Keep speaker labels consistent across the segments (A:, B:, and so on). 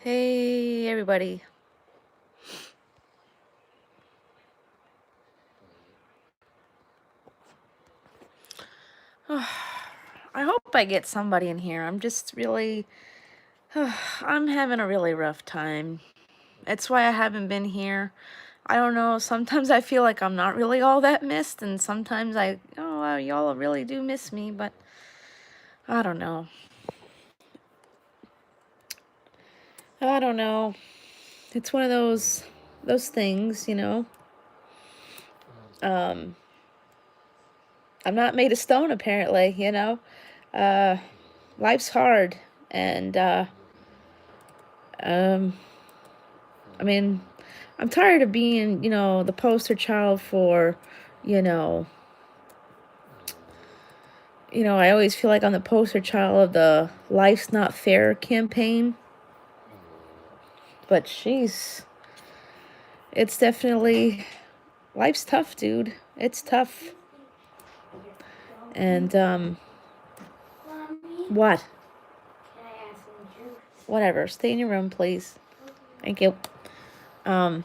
A: Hey, everybody. I hope I get somebody in here. I'm just really, I'm having a really rough time. That's why I haven't been here. I don't know. Sometimes I feel like I'm not really all that missed, and sometimes oh, wow, y'all really do miss me, but I don't know. I don't know. It's one of those things, you know. Um, I'm not made of stone, apparently, you know. Uh, Life's hard, and um, I mean, I'm tired of being, the poster child for, you know, I always feel like I'm the poster child of the Life's Not Fair campaign. But she's, it's definitely, life's tough, dude. It's tough. And, what? Whatever. Stay in your room, please. Thank you. Um,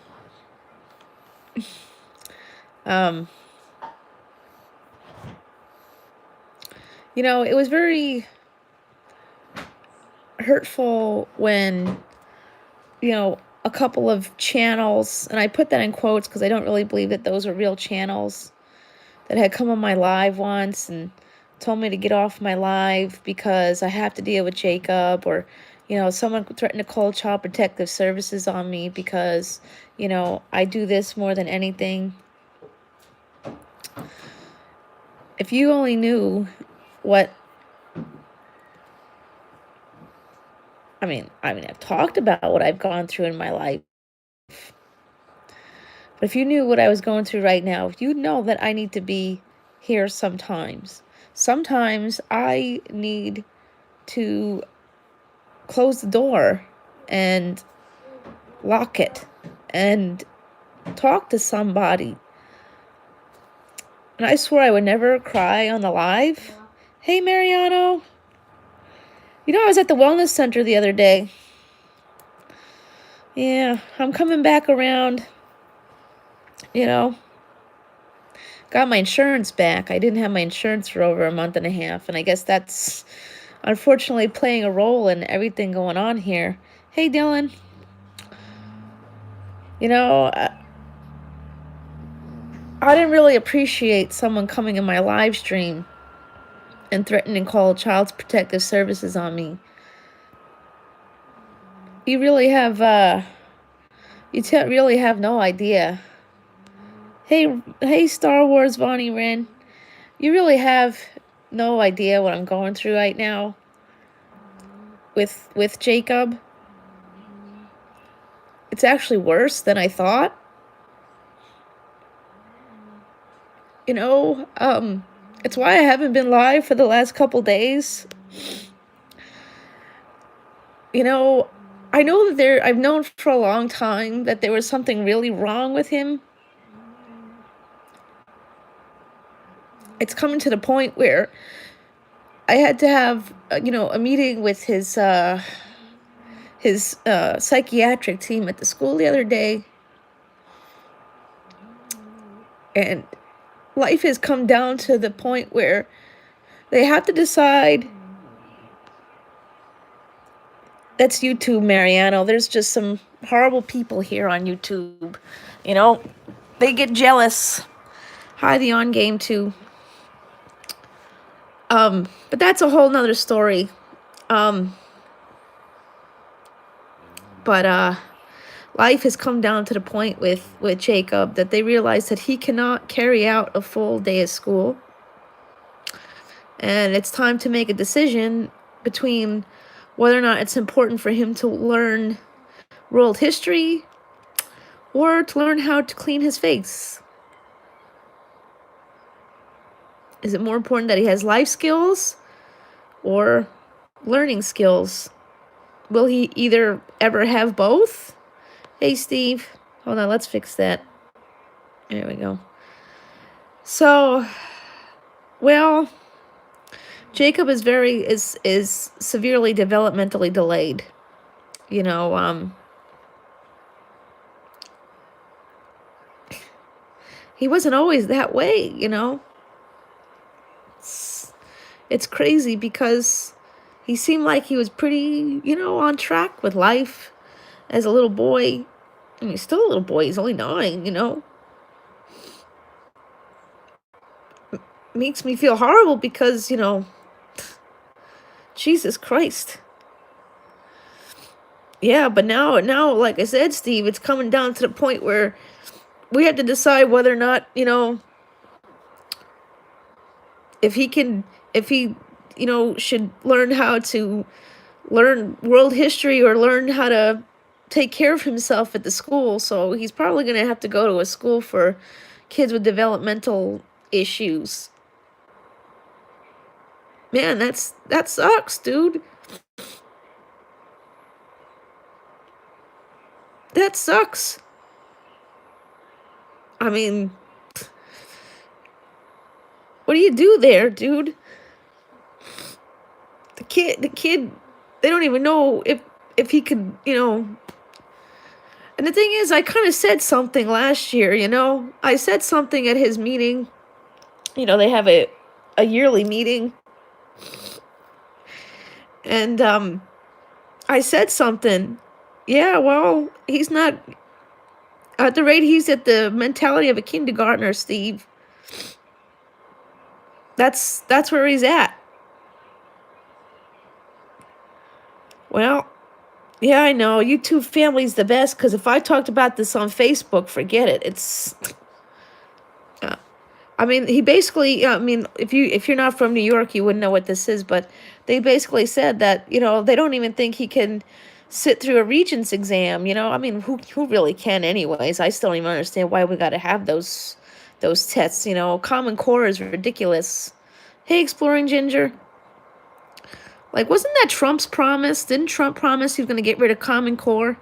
A: um, it was very hurtful when, a couple of channels, and I put that in quotes because I don't really believe that those are real channels, that had come on my live once and told me to get off my live because I have to deal with Jacob, or, someone threatened to call Child Protective Services on me because, I do this more than anything. If you only knew what, I've talked about what I've gone through in my life. But if you knew what I was going through right now, you'd know that I need to be here sometimes. Sometimes I need to close the door and lock it and talk to somebody. And I swore I would never cry on the live. Hey, Mariano. I was at the wellness center the other day. Yeah, I'm coming back around. Got my insurance back. I didn't have my insurance for over a month and a half, and I guess that's unfortunately playing a role in everything going on here. Hey, Dylan. I didn't really appreciate someone coming in my live stream and threatening to call Child Protective Services on me. You really have, really have no idea. Hey, Star Wars Vonnie Wren. You really have no idea what I'm going through right now with Jacob. It's actually worse than I thought. It's why I haven't been live for the last couple days. I know that I've known for a long time that there was something really wrong with him. It's coming to the point where I had to have, a meeting with his psychiatric team at the school the other day. And life has come down to the point where they have to decide. That's YouTube, Mariano. There's just some horrible people here on YouTube. They get jealous. Hi, the On Game, too. But that's a whole nother story. But life has come down to the point with Jacob that they realize that he cannot carry out a full day of school. And it's time to make a decision between whether or not it's important for him to learn world history or to learn how to clean his face. Is it more important that he has life skills or learning skills? Will he either ever have both? Hey, Steve. Hold on, let's fix that. There we go. So, well, Jacob is severely developmentally delayed. You know, he wasn't always that way, you know. It's crazy because he seemed like he was pretty, you know, on track with life as a little boy. I mean, he's still a little boy. He's only 9, you know. Makes me feel horrible because, you know, Jesus Christ. Yeah, but now, like I said, Steve, it's coming down to the point where we have to decide whether or not, you know, if he can, if he, you know, should learn how to learn world history or learn how to take care of himself at the school. So he's probably going to have to go to a school for kids with developmental issues. Man, that sucks, dude. That sucks. I mean, what do you do there, dude? The kid, they don't even know if he could, you know. And the thing is, I kind of said something last year, you know. I said something at his meeting. You know, they have a yearly meeting. And I said something. Yeah, well, he's not at the rate he's at the mentality of a kindergartner, Steve. That's where he's at. Well, yeah, I know. YouTube family's the best because if I talked about this on Facebook, forget it. It's I mean, he basically, I mean, if you're not from New York, you wouldn't know what this is, but they basically said that, you know, they don't even think he can sit through a regents exam, you know? I mean, who really can anyways? I still don't even understand why we got to have those tests, you know? Common Core is ridiculous. Hey, Exploring Ginger. Like, wasn't that Trump's promise? Didn't Trump promise he was going to get rid of Common Core?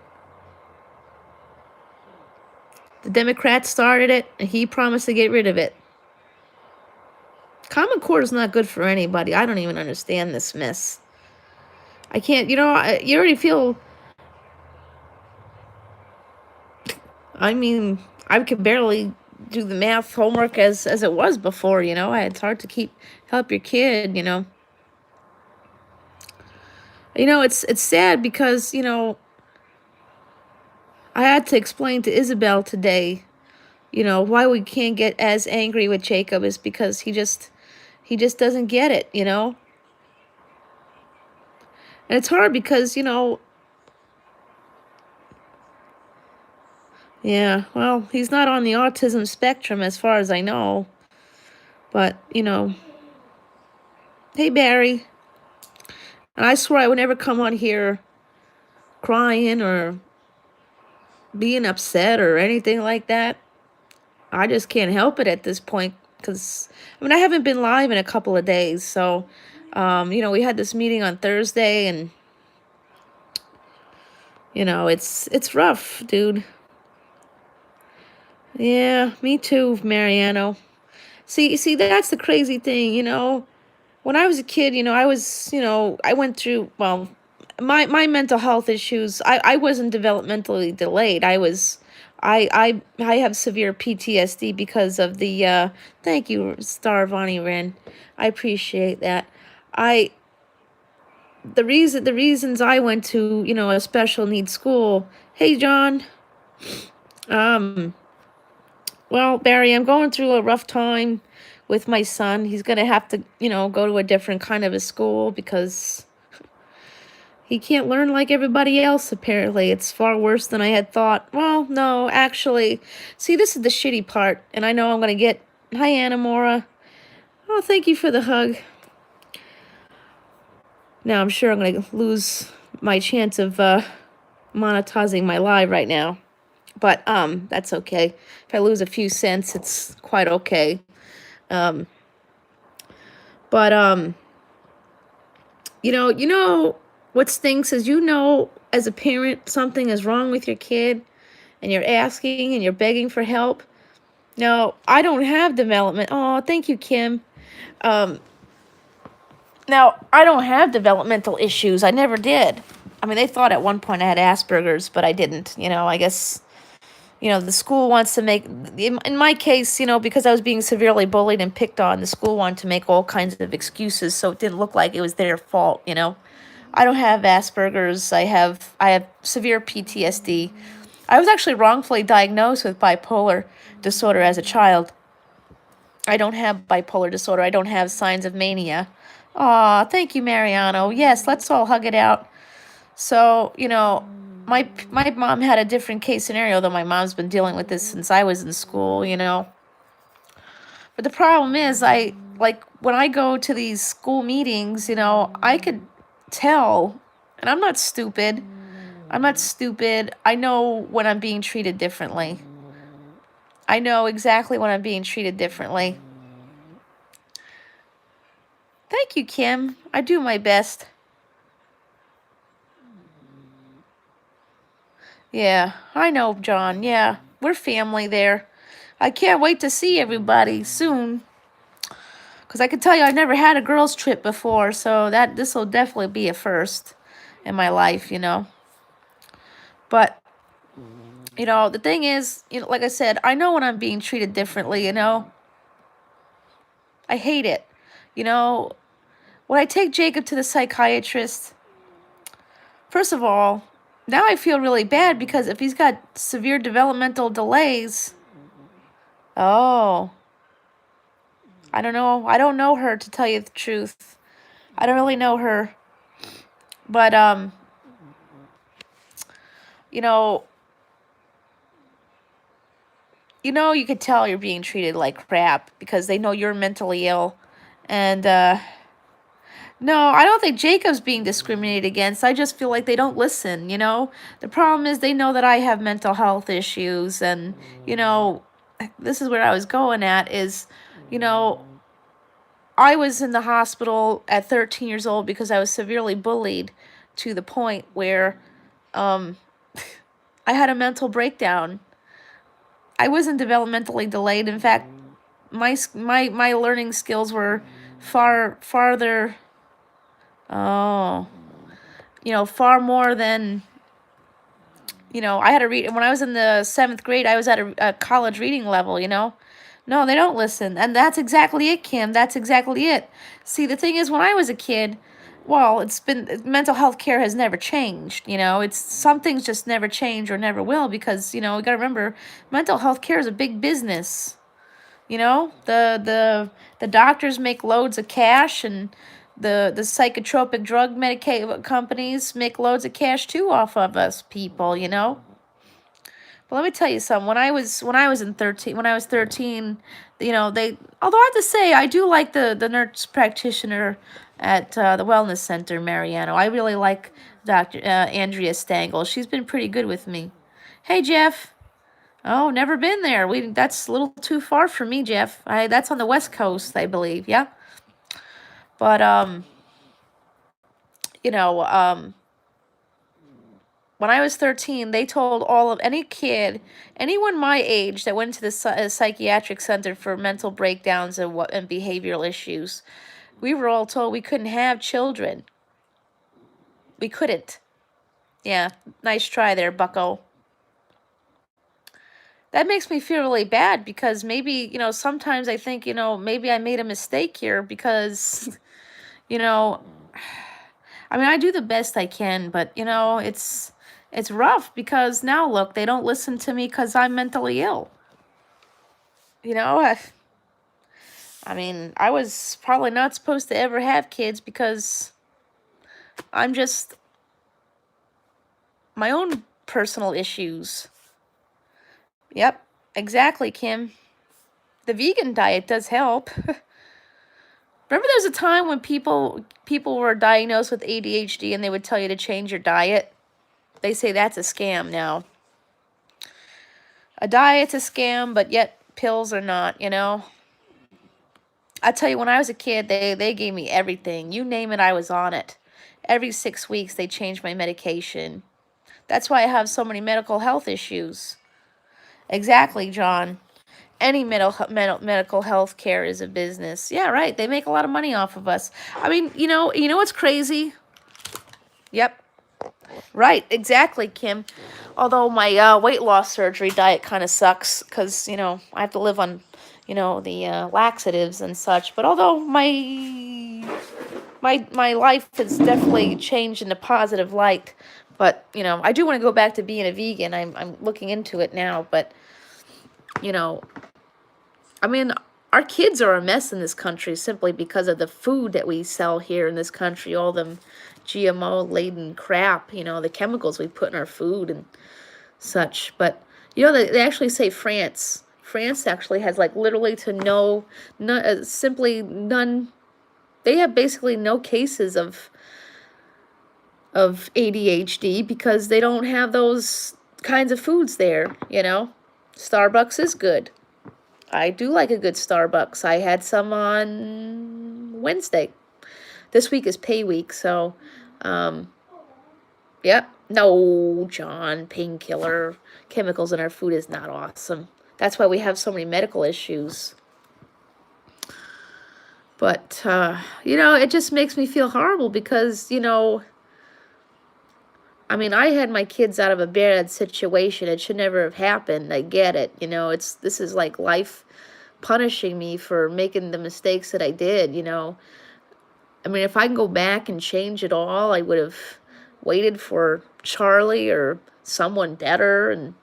A: The Democrats started it, and he promised to get rid of it. Common Core is not good for anybody. I don't even understand this mess. I can't, you know, you already feel. I mean, I could barely do the math homework as it was before, you know. It's hard to help your kid, you know. You know, it's sad because, you know, I had to explain to Isabel today, you know, why we can't get as angry with Jacob is because he just doesn't get it, you know. And it's hard because, you know, yeah, well, he's not on the autism spectrum as far as I know. But, you know, hey, Barry. And I swear I would never come on here crying or being upset or anything like that. I just can't help it at this point because, I mean, I haven't been live in a couple of days. So, you know, we had this meeting on Thursday and, you know, it's rough, dude. Yeah, me too, Mariano. See, that's the crazy thing, you know. When I was a kid, you know, I was, you know, I went through, well, my mental health issues, I wasn't developmentally delayed. I have severe PTSD because of the, thank you, Starvani Ren. I appreciate that. I, the reasons I went to, you know, a special needs school. Hey, John. Um, well, Barry, I'm going through a rough time with my son. He's going to have to, you know, go to a different kind of a school because he can't learn like everybody else, apparently. It's far worse than I had thought. Well, no, actually. See, this is the shitty part, and I know I'm going to get... Hi, Anamora. Oh, thank you for the hug. Now, I'm sure I'm going to lose my chance of monetizing my live right now. But that's okay. If I lose a few cents, it's quite okay. But you know what stinks is, you know, as a parent, something is wrong with your kid, and you're asking and you're begging for help. No, I don't have development. Oh, thank you, Kim. Now I don't have developmental issues. I never did. I mean, they thought at one point I had Asperger's, but I didn't. I guess, the school wants to make, in my case, because I was being severely bullied and picked on, the school wanted to make all kinds of excuses so it didn't look like it was their fault. I don't have Asperger's. I have severe PTSD. I was actually wrongfully diagnosed with bipolar disorder as a child. I don't have bipolar disorder. I don't have signs of mania. Aw, thank you, Mariano. Yes, let's all hug it out. So, my mom had a different case scenario, though my mom's been dealing with this since I was in school. But the problem is, when I go to these school meetings, I could tell, and I'm not stupid. I'm not stupid. I know when I'm being treated differently. I know exactly when I'm being treated differently. Thank you, Kim. I do my best. Yeah, I know, John. Yeah, we're family there. I can't wait to see everybody soon. Because I can tell you, I've never had a girls' trip before, so this will definitely be a first in my life. But, the thing is, like I said, I know when I'm being treated differently. I hate it. When I take Jacob to the psychiatrist, first of all, now I feel really bad because if he's got severe developmental delays, oh, I don't know. I don't know her, to tell you the truth. I don't really know her. But, you know, you could tell you're being treated like crap because they know you're mentally ill. And, no, I don't think Jacob's being discriminated against. I just feel like they don't listen. The problem is they know that I have mental health issues. And, this is where I was going at is, I was in the hospital at 13 years old because I was severely bullied to the point where I had a mental breakdown. I wasn't developmentally delayed. In fact, my learning skills were farther, oh, far more than, I had to read. When I was in the 7th grade, I was at a college reading level. No, they don't listen. And that's exactly it, Kim. That's exactly it. See, the thing is, when I was a kid, well, mental health care has never changed. It's some things just never change or never will because, we got to remember, mental health care is a big business. The doctors make loads of cash, and the psychotropic drug companies make loads of cash too off of us people. But let me tell you something. When I was 13, they, although I have to say I do like the nurse practitioner at the wellness center, Mariano. I really like Dr. Andrea Stangl. She's been pretty good with me. Hey, Jeff. Oh, never been there. That's a little too far for me, Jeff. That's on the West Coast, I believe. Yeah. But you know, when I was 13, they told anyone my age that went to the psychiatric center for mental breakdowns and behavioral issues, we were all told we couldn't have children. We couldn't. Yeah, nice try there, bucko. That makes me feel really bad because maybe, sometimes I think, maybe I made a mistake here because, you know, I mean, I do the best I can, but, it's rough because now look, they don't listen to me because I'm mentally ill. I mean, I was probably not supposed to ever have kids because I'm just my own personal issues. Yep, exactly, Kim. The vegan diet does help. Remember there was a time when people were diagnosed with ADHD and they would tell you to change your diet? They say that's a scam now. A diet's a scam, but yet pills are not. I tell you, when I was a kid, they gave me everything. You name it, I was on it. Every 6 weeks, they changed my medication. That's why I have so many medical health issues. Exactly, John. Any medical health care is a business. Yeah, right. They make a lot of money off of us. I mean, you know what's crazy? Yep. Right, exactly, Kim. Although my weight loss surgery diet kind of sucks because, I have to live on, the laxatives and such. But although my life has definitely changed in a positive light, but, I do want to go back to being a vegan. I'm looking into it now, but, you know, I mean, our kids are a mess in this country simply because of the food that we sell here in this country, all them GMO-laden crap, the chemicals we put in our food and such. But, they actually say France actually has, like, literally to simply none, they have basically no cases of ADHD because they don't have those kinds of foods there. Starbucks is good. I do like a good Starbucks. I had some on Wednesday. This week is pay week, so, yep. No, John, painkiller. Chemicals in our food is not awesome. That's why we have so many medical issues. But, it just makes me feel horrible because, I had my kids out of a bad situation. It should never have happened. I get it. This is like life punishing me for making the mistakes that I did. If I can go back and change it all, I would have waited for Charlie or someone better. And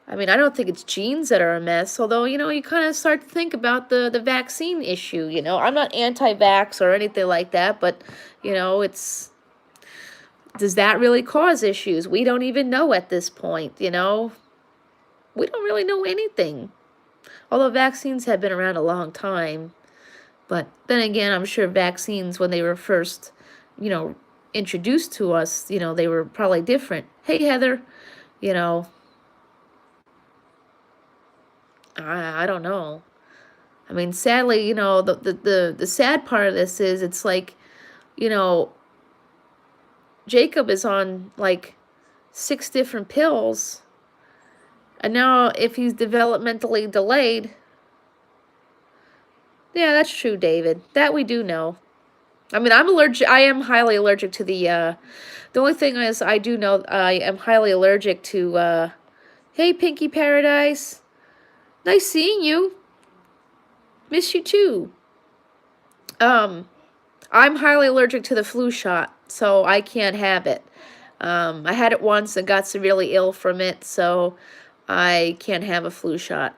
A: I don't think it's genes that are a mess, although, you kind of start to think about the vaccine issue. I'm not anti-vax or anything like that, but, does that really cause issues? We don't even know at this point. We don't really know anything. Although vaccines have been around a long time. But then again, I'm sure vaccines, when they were first, introduced to us, they were probably different. Hey, Heather, you know, I don't know. Sadly, the sad part of this is it's like, you know, Jacob is on like 6 different pills. And now if he's developmentally delayed, yeah, that's true, David. That we do know. I'm allergic. I am highly allergic to the only thing is I do know I am highly allergic to, hey, Pinky Paradise. Nice seeing you. Miss you too. I'm highly allergic to the flu shot, so I can't have it. I had it once and got severely ill from it, so I can't have a flu shot.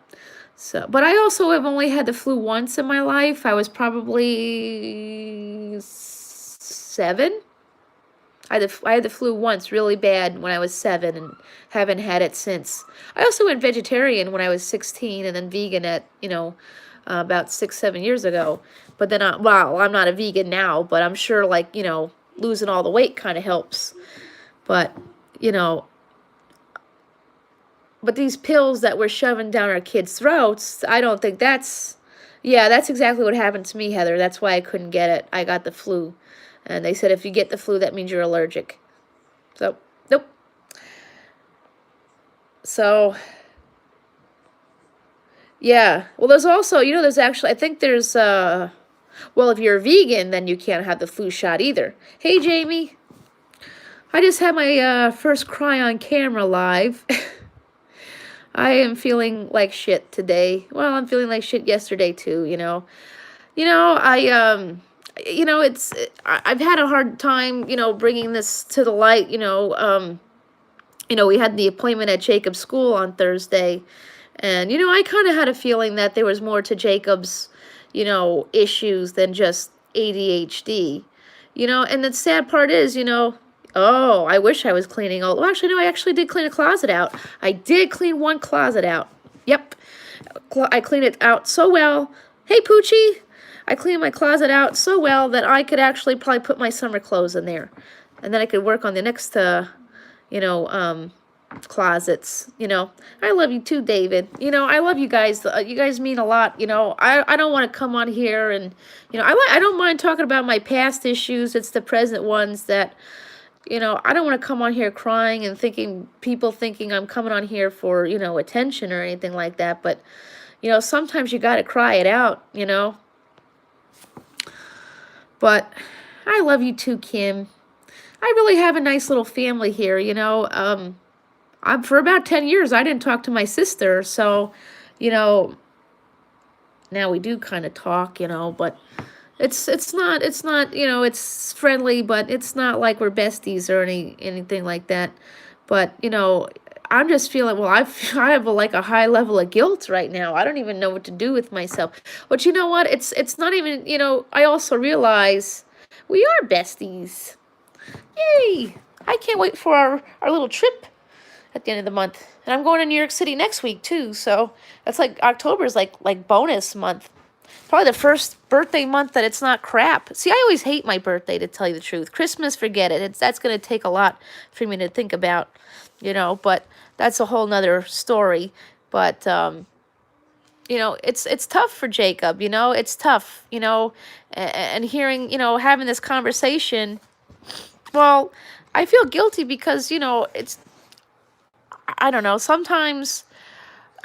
A: So, but I also have only had the flu once in my life. I was probably 7. I had the flu once really bad when I was 7 and haven't had it since. I also went vegetarian when I was 16 and then vegan at, about 6, 7 years ago. But then, I'm not a vegan now, but I'm sure, like, losing all the weight kind of helps. But, you know, but these pills that we're shoving down our kids' throats, I don't think that's exactly what happened to me, Heather. That's why I couldn't get it. I got the flu. And they said if you get the flu, that means you're allergic. So, nope. So, yeah. Well, there's also, there's actually, I think there's, well, if you're a vegan, then you can't have the flu shot either. Hey, Jamie. I just had my first cry on camera live. I am feeling like shit today. Well, I'm feeling like shit yesterday too, I've had a hard time, bringing this to the light, we had the appointment at Jacob's school on Thursday, and, I kind of had a feeling that there was more to Jacob's, issues than just ADHD, and the sad part is, oh, I wish I was cleaning all, well, actually, no, I actually did clean a closet out. I did clean one closet out. Yep. I cleaned it out so well. Hey, Poochie. I cleaned my closet out so well that I could actually probably put my summer clothes in there. And then I could work on the next, closets. I love you too, David. I love you guys. You guys mean a lot. I don't want to come on here and, I don't mind talking about my past issues. It's the present ones that, I don't want to come on here crying and people thinking I'm coming on here for, attention or anything like that. But, sometimes you got to cry it out, But I love you too, Kim. I really have a nice little family here, for about 10 years I didn't talk to my sister, so, you know, now we do kind of talk, but it's not, it's friendly, but it's not like we're besties or anything like that. But, I'm just feeling, well, I have like a high level of guilt right now. I don't even know what to do with myself. But you know what? It's not even, I also realize we are besties. Yay! I can't wait for our little trip at the end of the month. And I'm going to New York City next week too. So that's like October's like bonus month. Probably the first birthday month that it's not crap. See, I always hate my birthday, to tell you the truth. Christmas, forget it. That's going to take a lot for me to think about, but that's a whole nother story. But it's tough for Jacob, it's tough, and hearing, having this conversation. Well, I feel guilty because, I don't know, sometimes,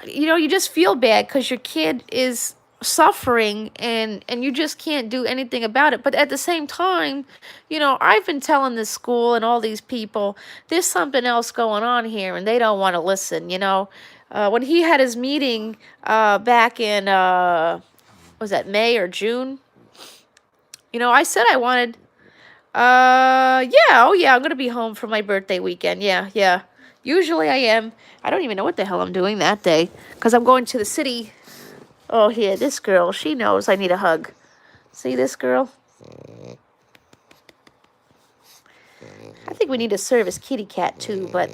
A: you just feel bad because your kid is suffering and you just can't do anything about it. But at the same time, I've been telling this school and all these people there's something else going on here and they don't want to listen. When he had his meeting back in was that May or June, I said I wanted yeah, oh yeah, I'm gonna be home for my birthday weekend. Yeah. Usually I am. I don't even know what the hell I'm doing that day because I'm going to the city. Oh, here, this girl, she knows I need a hug. See this girl? I think we need a service kitty cat too, but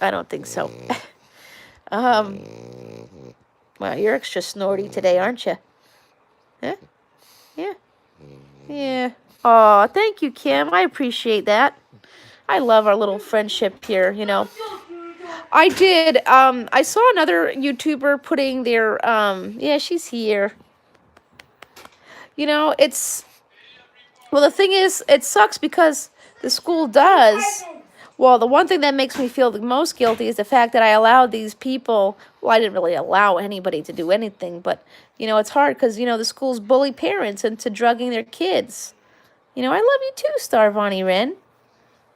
A: I don't think so. Well, you're extra snorty today, aren't you? Huh? Yeah. Oh, thank you, Kim. I appreciate that. I love our little friendship here, I did. I saw another YouTuber putting their, yeah, she's here. Well, the thing is, it sucks because the school does. Well, the one thing that makes me feel the most guilty is the fact that I allowed these people, well, I didn't really allow anybody to do anything, but, it's hard because, the schools bully parents into drugging their kids. I love you too, Starvani Wren.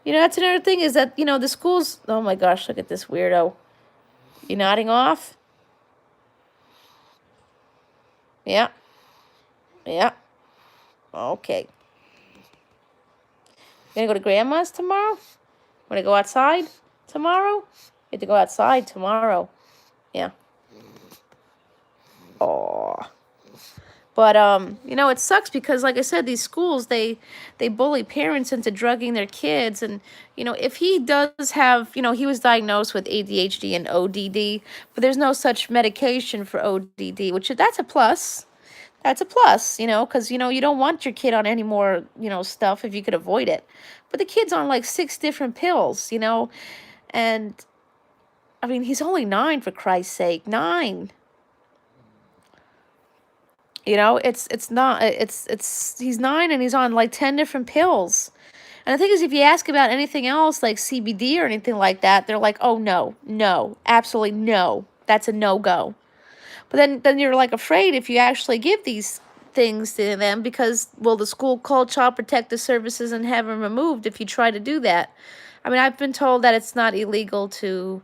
A: That's another thing is that, the schools, oh my gosh, look at this weirdo. You nodding off? Yeah. Okay. You gonna go to Grandma's tomorrow? Wanna go outside tomorrow? You have to go outside tomorrow. Yeah. Oh. But it sucks because, like I said, these schools they bully parents into drugging their kids, and if he does have, he was diagnosed with ADHD and ODD, but there's no such medication for ODD, which that's a plus. That's a plus, because you don't want your kid on any more stuff if you could avoid it. But the kid's on like 6 different pills, and I mean he's only 9, for Christ's sake, 9. It's not, he's 9 and he's on like 10 different pills. And the thing is, if you ask about anything else like CBD or anything like that, they're like, oh, no, absolutely no. That's a no-go. But then you're like afraid if you actually give these things to them because, will the school call Child Protective Services and have them removed if you try to do that? I mean, I've been told that it's not illegal to,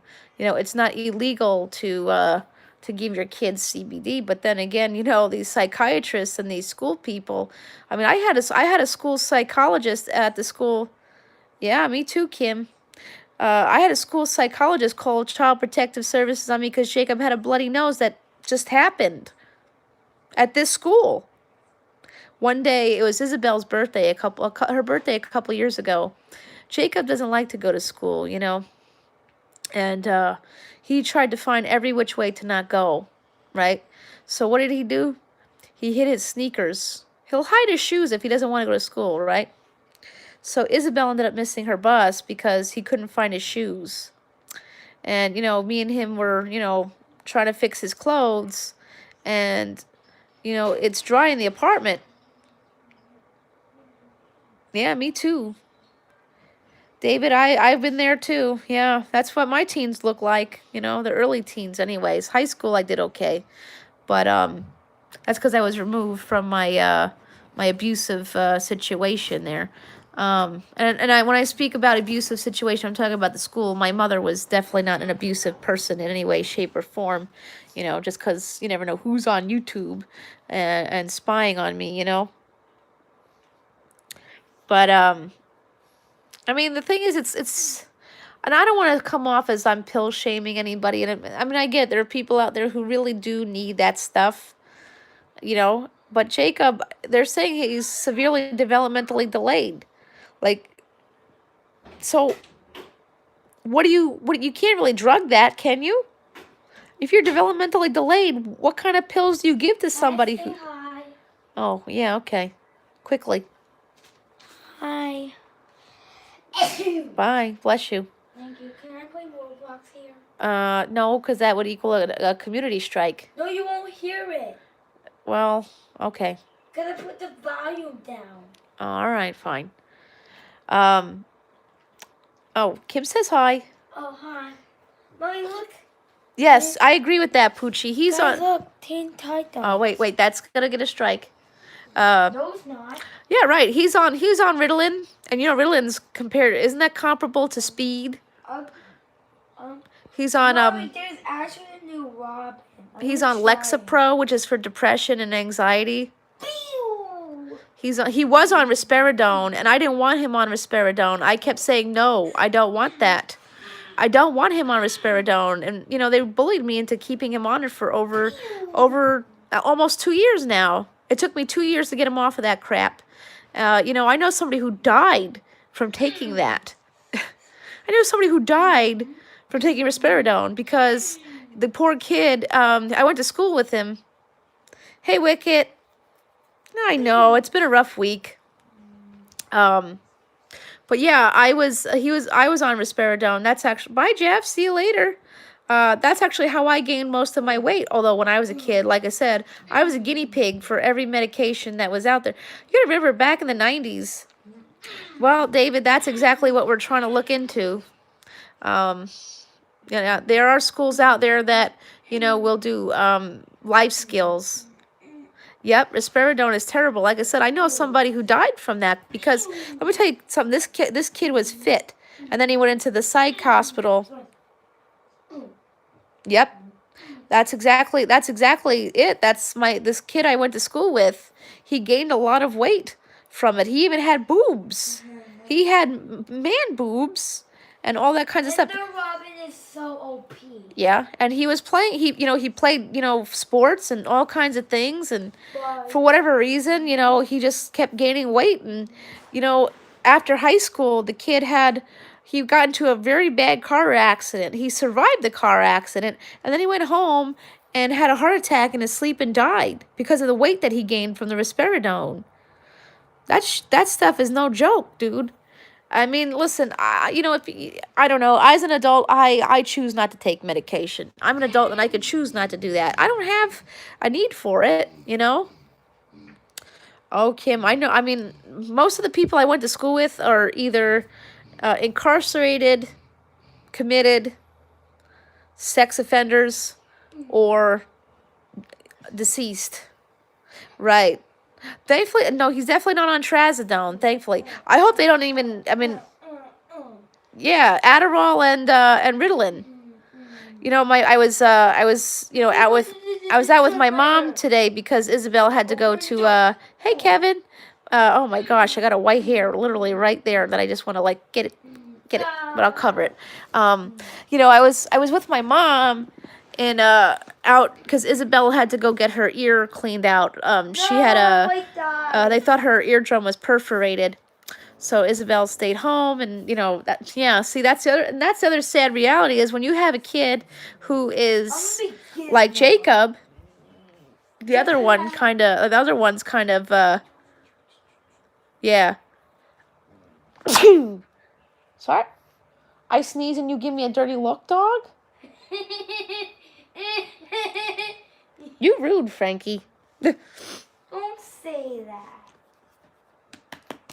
A: to give your kids CBD, but then again, these psychiatrists and these school people. I mean, I had a school psychologist at the school. Yeah, me too, Kim. I had a school psychologist call Child Protective Services on me because Jacob had a bloody nose that just happened at this school. One day, it was Isabel's birthday, her birthday a couple years ago. Jacob doesn't like to go to school, and he tried to find every which way to not go, right? So what did he do? He hid his sneakers. He'll hide his shoes if he doesn't want to go to school, right? So Isabel ended up missing her bus because he couldn't find his shoes. And, me and him were, trying to fix his clothes. And, it's dry in the apartment. Yeah, me too. David, I've been there too. Yeah, that's what my teens look like. The early teens anyways. High school I did okay. But that's because I was removed from my my abusive situation there. When I speak about abusive situation, I'm talking about the school. My mother was definitely not an abusive person in any way, shape, or form. Just because you never know who's on YouTube and spying on me. But I mean, the thing is, it's, and I don't want to come off as I'm pill shaming anybody. And I mean, I get there are people out there who really do need that stuff. But Jacob, they're saying he's severely developmentally delayed. Like, so what you can't really drug that, can you? If you're developmentally delayed, what kind of pills do you give to somebody who?
B: Hi.
A: Oh, yeah, okay. Quickly.
B: Hi.
A: Bye. Bless you.
B: Thank you. Can I play Roblox here?
A: No, because that would equal a community strike.
B: No, you won't hear it.
A: Well, okay.
B: Gotta put the volume down.
A: All right, fine. Oh, Kim says hi.
B: Oh, hi. Mommy, look.
A: Yes, I agree with that, Poochie. He's
B: Guys,
A: on.
B: look. Teen Titans.
A: Oh, wait. That's gonna get a strike.
B: No, it's not.
A: Yeah, right. He's on Ritalin, and Ritalin's isn't that comparable to speed? He's on
B: Mommy, there's actually a new Robin.
A: he's on Lexapro, which is for depression and anxiety.
B: Pew!
A: He was on risperidone, and I didn't want him on risperidone. I kept saying no, I don't want that. I don't want him on risperidone, and they bullied me into keeping him on it for over almost 2 years now. It took me 2 years to get him off of that crap. I know somebody who died from taking that. I know somebody who died from taking risperidone because the poor kid. I went to school with him. Hey, Wicket. I know it's been a rough week. But yeah, I was on risperidone. That's actually, bye Jeff, see you later. That's actually how I gained most of my weight. Although when I was a kid, like I said, I was a guinea pig for every medication that was out there. You gotta remember back in the 90s. Well, David, that's exactly what we're trying to look into. There are schools out there that will do life skills. Yep, risperidone is terrible. Like I said, I know somebody who died from that because let me tell you something. This kid was fit, and then he went into the psych hospital. Yep, that's exactly it. This kid I went to school with. He gained a lot of weight from it. He even had boobs. He had man boobs and all that kinds of stuff.
B: The Robin is so OP.
A: Yeah, and he was playing. He played sports and all kinds of things, and for whatever reason, he just kept gaining weight. And after high school, the kid he got into a very bad car accident. He survived the car accident, and then he went home and had a heart attack in his sleep and died because of the weight that he gained from the risperidone. That stuff is no joke, dude. I mean, listen, if I don't know, as an adult, I choose not to take medication. I'm an adult and I could choose not to do that. I don't have a need for it, Oh, Kim, I know. I mean, most of the people I went to school with are either incarcerated, committed, sex offenders, or deceased. Right. Thankfully, no, he's definitely not on trazodone. Thankfully, I hope they don't even. I mean, yeah, Adderall and Ritalin. I was out with my mom today because Isabel had to go to. Hey, Kevin. Oh my gosh, I got a white hair literally right there that I just want to get it, but I'll cover it. I was with my mom. And out because Isabel had to go get her ear cleaned out. She had they thought her eardrum was perforated, so Isabel stayed home. And that, yeah. See, that's the other sad reality is when you have a kid who is like Jacob. The other one's kind of yeah. Sorry, I sneeze and you give me a dirty look, dog. You rude, Frankie.
B: Don't say that.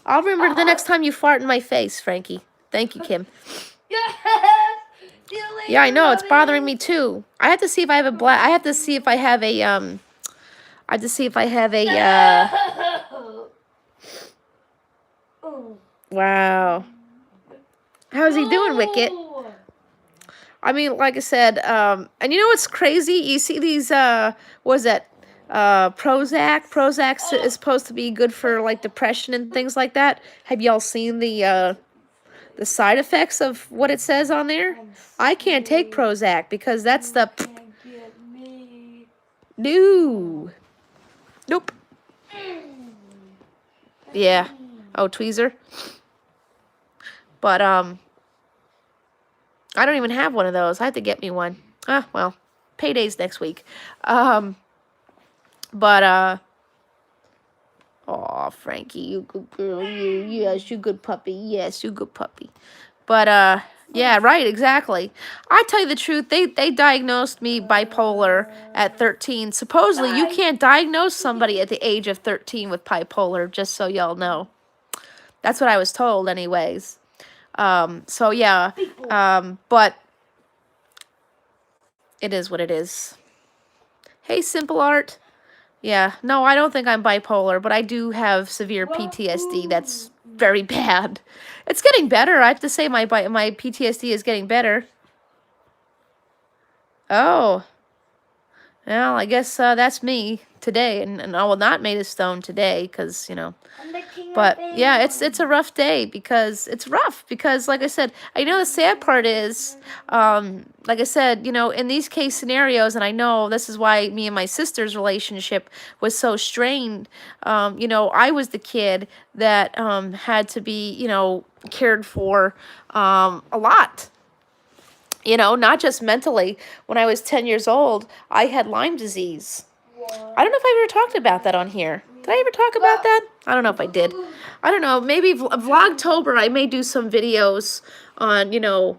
A: I'll remember the next time you fart in my face, Frankie. Thank you, Kim. Yeah, I know, it's bothering me too. I have to see if I have a I have to see if I have a Wow. How's he doing, Wicket?
B: No.
A: I mean, like I said, and you know what's crazy? You see these, what is that? Prozac. Is supposed to be good for like depression and things like that. Have y'all seen the side effects of what it says on there? I can't take Prozac because that's the
B: Can't get me.
A: no. Nope. Yeah. Oh, tweezer. But I don't even have one of those. I have to get me one. Ah, well, payday's next week. But oh, Frankie, you good girl. Yes, you good puppy. Yes, you good puppy. But yeah, right, exactly. I tell you the truth, they diagnosed me bipolar at 13. Supposedly, you can't diagnose somebody at the age of 13 with bipolar, just so y'all know. That's what I was told, anyways. So yeah, but it is what it is. Hey, Simple Art. Yeah, no, I don't think I'm bipolar, but I do have severe PTSD. That's very bad. It's getting better. I have to say my PTSD is getting better. Oh, well, I guess that's me today, and I will not made of stone today, because you know.
B: I'm the king
A: But
B: of
A: yeah, it's a rough day because it's rough because like I said, I know the sad part is, like I said, you know, in these case scenarios, and I know this is why me and my sister's relationship was so strained. You know, I was the kid that had to be, you know, cared for a lot. You know, not just mentally. When I was 10 years old, I had Lyme disease. I don't know if I ever talked about that on here. Did I ever talk about that? I don't know if I did. I don't know. Maybe Vlogtober, I may do some videos on, you know,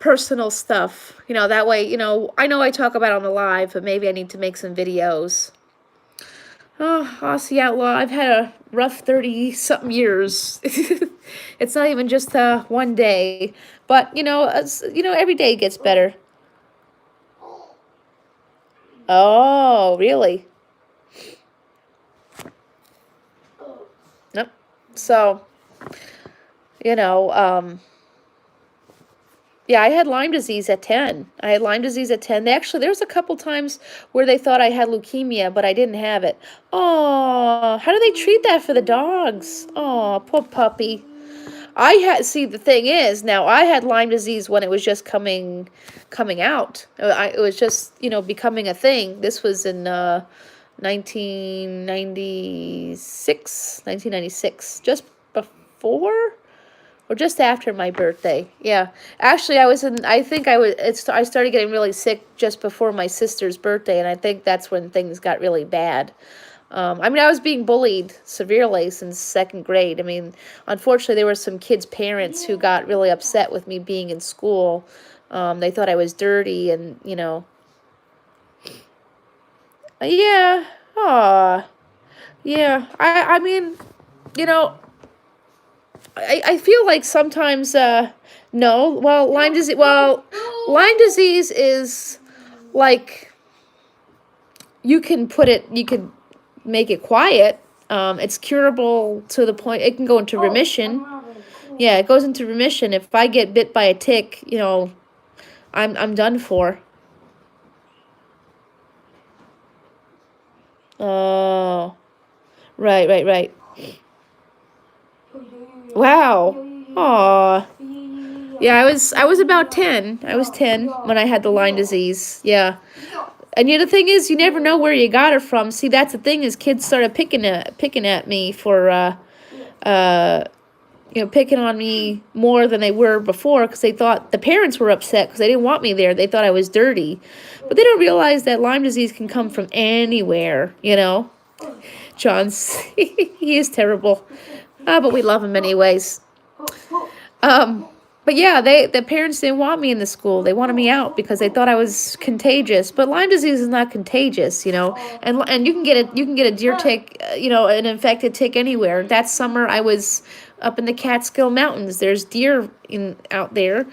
A: personal stuff. You know, that way, you know I talk about it on the live, but maybe I need to make some videos. Oh, Aussie Outlaw, I've had a rough 30-something years. It's not even just one day. But, you know, every day gets better. Oh, really? Nope. So, you know, yeah, I had Lyme disease at 10. I had Lyme disease at 10. There was a couple times where they thought I had leukemia, but I didn't have it. Oh, how do they treat that for the dogs? Oh, poor puppy. See, the thing is, now I had Lyme disease when it was just coming out. It was just, you know, becoming a thing. This was in 1996, just before or just after my birthday. Yeah. Actually, I started getting really sick just before my sister's birthday, and I think that's when things got really bad. I mean, I was being bullied severely since second grade. I mean, unfortunately, there were some kids' parents who got really upset with me being in school. They thought I was dirty, and, you know. Yeah. Aw. Yeah. I mean, you know, I feel like sometimes, no. Well, Lyme disease is like, you can make it quiet. It's curable to the point it can go into remission. Yeah, it goes into remission. If I get bit by a tick, you know, I'm done for. Oh, right. Wow. Aw. Yeah, I was about 10. I was 10 when I had the Lyme disease. Yeah. And the other thing is, you never know where you got it from. See, that's the thing is, kids started picking at me for, you know, picking on me more than they were before because they thought the parents were upset because they didn't want me there. They thought I was dirty. But they don't realize that Lyme disease can come from anywhere, you know. John's, he is terrible. But we love him anyways. But yeah, the parents didn't want me in the school. They wanted me out because they thought I was contagious. But Lyme disease is not contagious, you know. And you can get a deer tick, you know, an infected tick anywhere. That summer I was up in the Catskill Mountains. There's deer out there,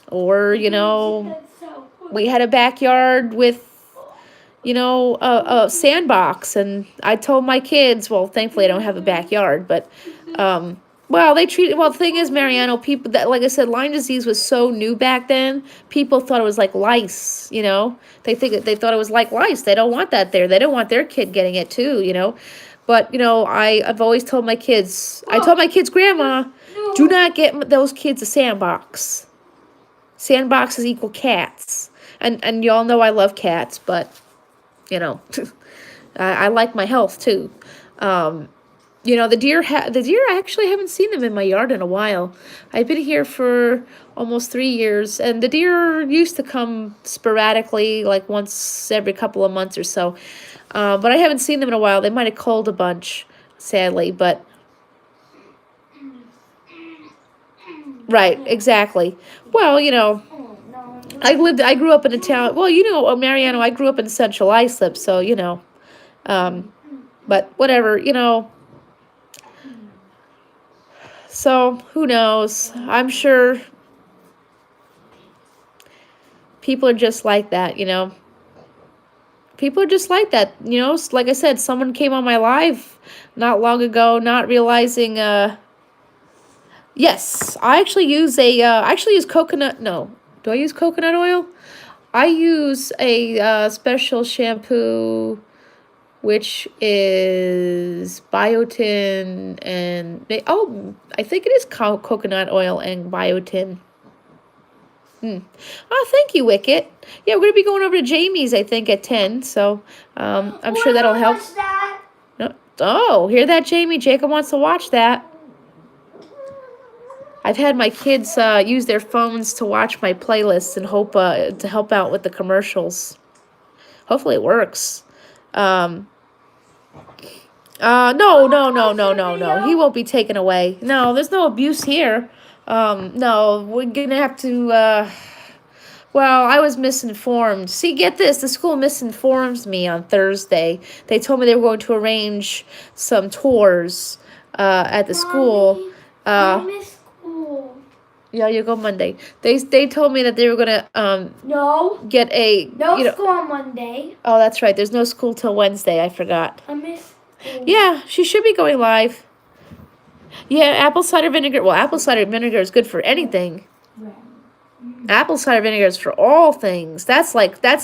A: or you know, we had a backyard with, you know, a sandbox, and I told my kids. Well, thankfully I don't have a backyard, but Well, the thing is, Mariano, people that, like I said, Lyme disease was so new back then. People thought it was like lice, you know. They thought it was like lice. They don't want that there. They don't want their kid getting it too, you know. But, you know, I've always told my kids, I told my kids, Grandma, do not get those kids a sandbox. Sandboxes equal cats. And y'all know I love cats, but, you know, I like my health too. You know, the deer, I actually haven't seen them in my yard in a while. I've been here for almost 3 years, and the deer used to come sporadically, like once every couple of months or so. But I haven't seen them in a while. They might have culled a bunch, sadly, but... Right, exactly. Well, you know, I grew up in a town, well, you know, Mariano, I grew up in Central Islip, so, you know, but whatever, you know. So, who knows? I'm sure people are just like that, you know. People are just like that, you know. Like I said, someone came on my live not long ago, not realizing, yes, I actually use coconut, no. Do I use coconut oil? I use a special shampoo, which is biotin and I think it is coconut oil and biotin. Oh, thank you, Wicket. Yeah, we're gonna be going over to Jamie's, I think, at 10. So I'm sure that'll help.
B: That?
A: No. Oh, hear that, Jamie? Jacob wants to watch that. I've had my kids use their phones to watch my playlists and hope to help out with the commercials. Hopefully it works. No. He won't be taken away. No, there's no abuse here. No, we're gonna have to, well, I was misinformed. See, get this, the school misinforms me on Thursday. They told me they were going to arrange some tours, at the school.
B: I miss school.
A: Yeah, you go Monday. They told me that they were gonna,
B: No.
A: get a,
B: No school on Monday.
A: Oh, that's right, there's no school till Wednesday, I forgot.
B: I miss school.
A: Yeah, she should be going live. Yeah, apple cider vinegar. Well, apple cider vinegar is good for anything. Apple cider vinegar is for all things. That's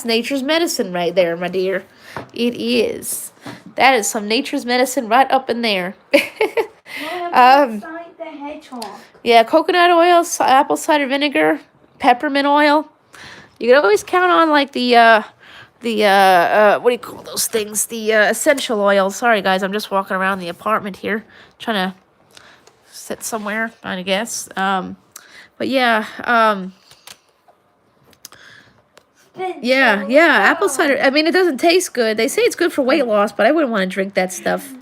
A: nature's medicine right there, my dear. It is. That is some nature's medicine right up in there.
B: Sonic the Hedgehog.
A: Yeah, coconut oil, apple cider vinegar, peppermint oil. You can always count on like the what do you call those things? The essential oils. Sorry guys, I'm just walking around the apartment here, trying to sit somewhere, I guess. But yeah, yeah, apple cider. I mean, it doesn't taste good. They say it's good for weight loss, but I wouldn't want to drink that stuff.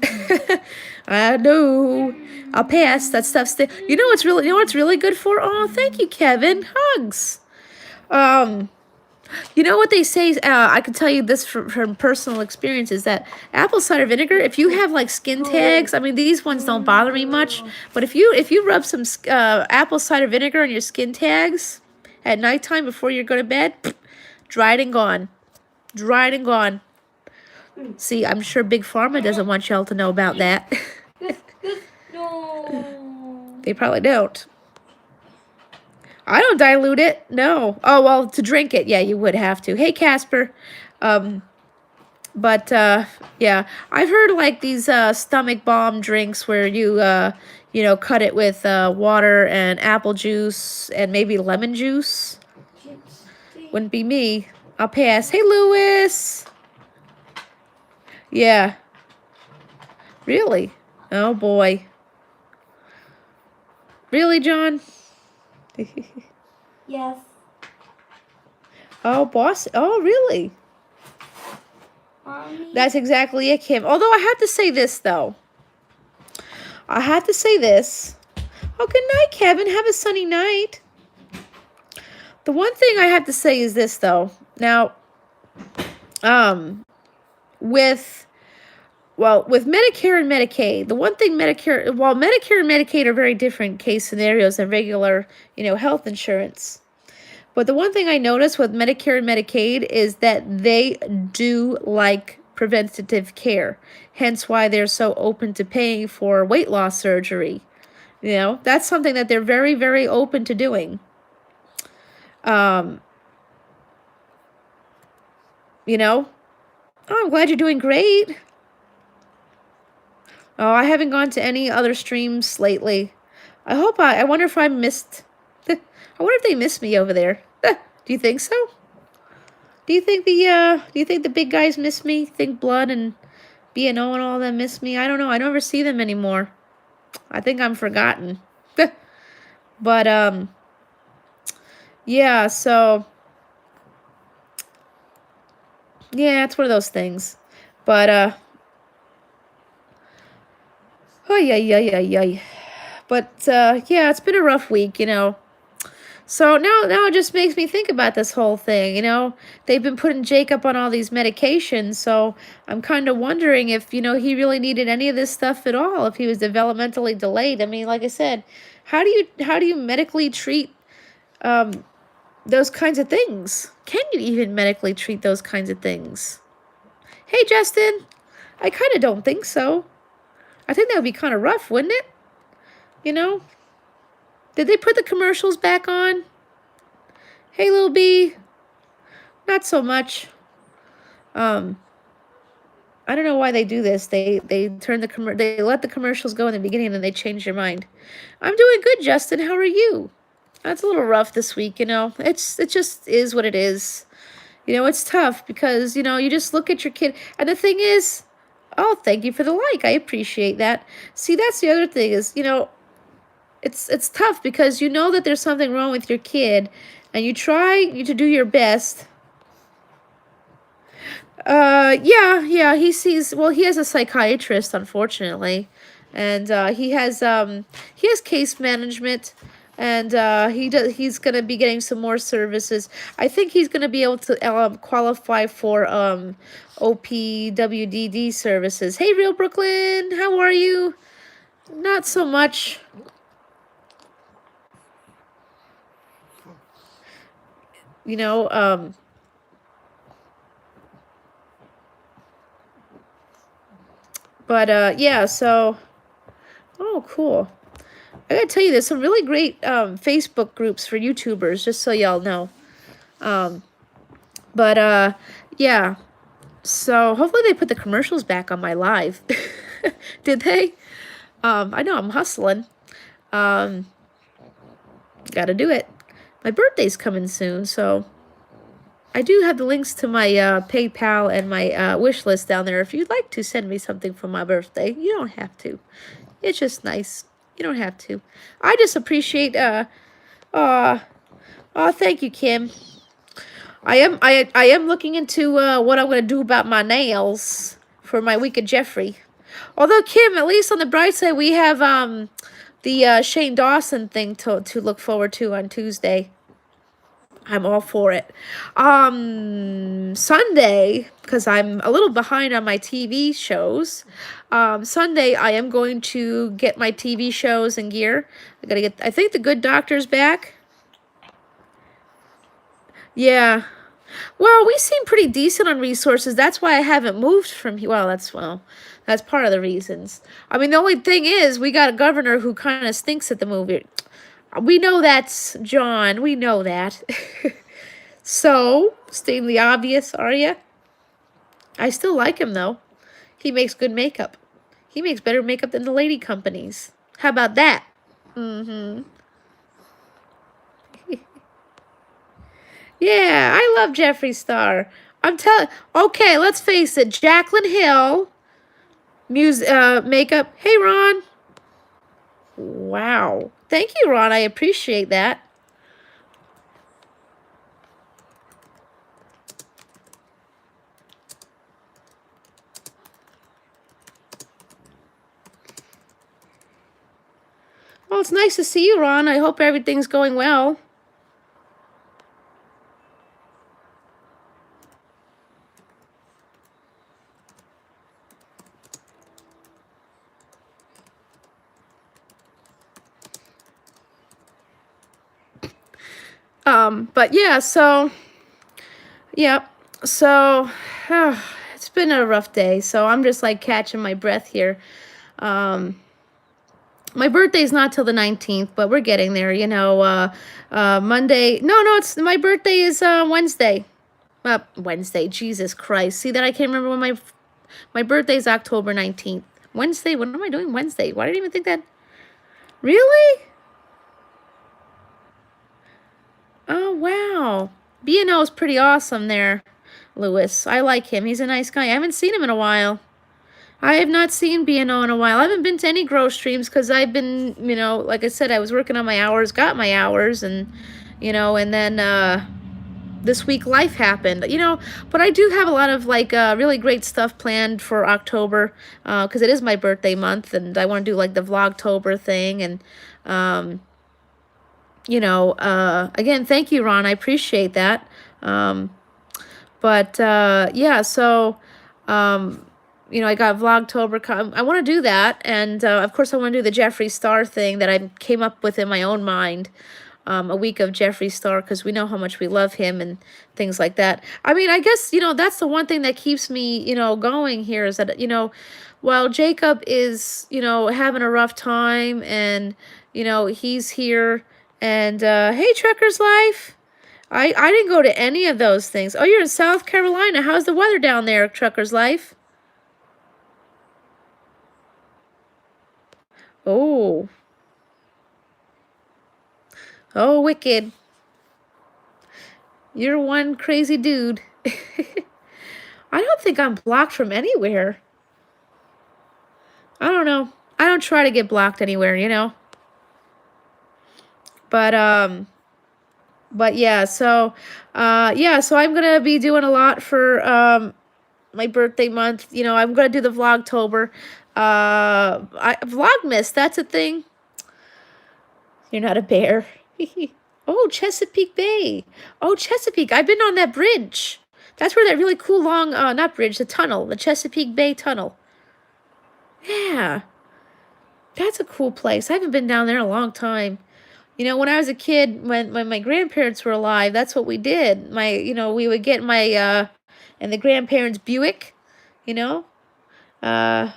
A: I know. I'll pass. That stuff's you know what's really good for? Oh, thank you, Kevin. Hugs. You know what they say, I can tell you this from personal experience, is that apple cider vinegar, if you have like skin tags, I mean, these ones don't bother me much, but if you rub some apple cider vinegar on your skin tags at nighttime before you go to bed, dried and gone. Dried and gone. See, I'm sure Big Pharma doesn't want y'all to know about that.
B: No.
A: They probably don't. I don't dilute it. No. Oh, well, to drink it, yeah, you would have to. Hey, Casper. But yeah, I've heard like these stomach bomb drinks where you cut it with water and apple juice and maybe lemon juice. Wouldn't be me. I'll pass. Hey, Lewis. Yeah. Really? Oh, boy. Really, John?
B: Yes.
A: Oh, boss. Oh, really?
B: Mommy.
A: That's exactly it, Kim. Although I have to say this, though. I have to say this. Oh, good night, Kevin. Have a sunny night. The one thing I have to say is this, though. Now, with Medicare and Medicaid, the one thing while Medicare and Medicaid are very different case scenarios than regular, health insurance. But the one thing I notice with Medicare and Medicaid is that they do like preventative care. Hence why they're so open to paying for weight loss surgery. You know, that's something that they're very, very open to doing. Um, you know, oh, I'm glad you're doing great. Oh, I haven't gone to any other streams lately. I wonder if I missed, I wonder if they missed me over there. Do you think so? Do you think the big guys miss me? Think Blood and B&O and all them miss me? I don't know. I never see them anymore. I think I'm forgotten. But, yeah, so, yeah, it's one of those things. But, oh, yeah. But, yeah, it's been a rough week, you know. So now it just makes me think about this whole thing, you know. They've been putting Jacob on all these medications, so I'm kind of wondering if, you know, he really needed any of this stuff at all, if he was developmentally delayed. I mean, like I said, how do you medically treat those kinds of things? Can you even medically treat those kinds of things? Hey, Justin, I kind of don't think so. I think that would be kind of rough, wouldn't it? You know? Did they put the commercials back on? Hey, little B. Not so much. I don't know why they do this. They turn they let the commercials go in the beginning and then they change their mind. I'm doing good, Justin. How are you? That's a little rough this week, you know. It just is what it is. You know, it's tough because, you know, you just look at your kid. And the thing is, oh, thank you for the like. I appreciate that. See, that's the other thing is, you know, it's tough because you know that there's something wrong with your kid and you try to do your best. Yeah, he has a psychiatrist, unfortunately. And he has case management, and he's going to be getting some more services. I think he's going to be able to qualify for OPWDD services. Hey, Real Brooklyn, how are you? Not so much. You know, but yeah, so, oh, cool. I gotta tell you, there's some really great Facebook groups for YouTubers, just so y'all know. But yeah. So hopefully they put the commercials back on my live. Did they? I know I'm hustling. Gotta do it. My birthday's coming soon, so I do have the links to my PayPal and my wish list down there. If you'd like to send me something for my birthday, you don't have to. It's just nice. You don't have to. I just appreciate thank you, Kim. I am looking into what I'm gonna do about my nails for my week of Jeffrey. Although, Kim, at least on the bright side, we have the Shane Dawson thing to look forward to on Tuesday. I'm all for it. Sunday, because I'm a little behind on my TV shows. Sunday, I am going to get my TV shows and gear. I think The Good Doctor's back. Yeah. Well, we seem pretty decent on resources. That's why I haven't moved from here. Well, that's part of the reasons. I mean, the only thing is, we got a governor who kind of stinks at the movie. We know that's John. We know that. So, stating the obvious, are you? I still like him, though. He makes good makeup. He makes better makeup than the lady companies. How about that? Mm-hmm. Yeah, I love Jeffree Star. Okay, let's face it. Jaclyn Hill, makeup. Hey, Ron. Wow. Thank you, Ron. I appreciate that. Well, it's nice to see you, Ron. I hope everything's going well. But yeah, so, yep. So, it's been a rough day. So I'm just like catching my breath here. My birthday's not till the 19th, but we're getting there, you know. Monday. No, it's my birthday is Wednesday. Wednesday. Jesus Christ. See that I can't remember when my birthday is October 19th. Wednesday. What am I doing Wednesday? Why did I even think that? Really? Oh, wow. B&O is pretty awesome there, Lewis. I like him. He's a nice guy. I haven't seen him in a while. I have not seen B&O in a while. I haven't been to any grow streams because I've been, you know, like I said, I was working on my hours, got my hours, and, you know, and then this week life happened, you know. But I do have a lot of, like, really great stuff planned for October because it is my birthday month, and I want to do, like, the Vlogtober thing, and, you know, again, thank you, Ron. I appreciate that. Yeah, so, you know, I got Vlogtober. I want to do that. And, of course, I want to do the Jeffree Star thing that I came up with in my own mind. A week of Jeffree Star, because we know how much we love him and things like that. I mean, I guess, you know, that's the one thing that keeps me, you know, going here is that, you know, while Jacob is, you know, having a rough time and, you know, he's here and, hey, Trucker's Life. I didn't go to any of those things. Oh, you're in South Carolina. How's the weather down there, Trucker's Life? Oh. Oh, wicked. You're one crazy dude. I don't think I'm blocked from anywhere. I don't know. I don't try to get blocked anywhere, you know. But yeah, so so I'm gonna be doing a lot for my birthday month. You know, I'm gonna do the Vlogtober. Vlogmas, that's a thing. You're not a bear. Oh, Chesapeake Bay. Oh, Chesapeake. I've been on that bridge. That's where that really cool long, not bridge, the tunnel, the Chesapeake Bay Tunnel. Yeah. That's a cool place. I haven't been down there in a long time. You know, when I was a kid, when my grandparents were alive, that's what we did. You know, we would get and the grandparents' Buick, you know. Oh,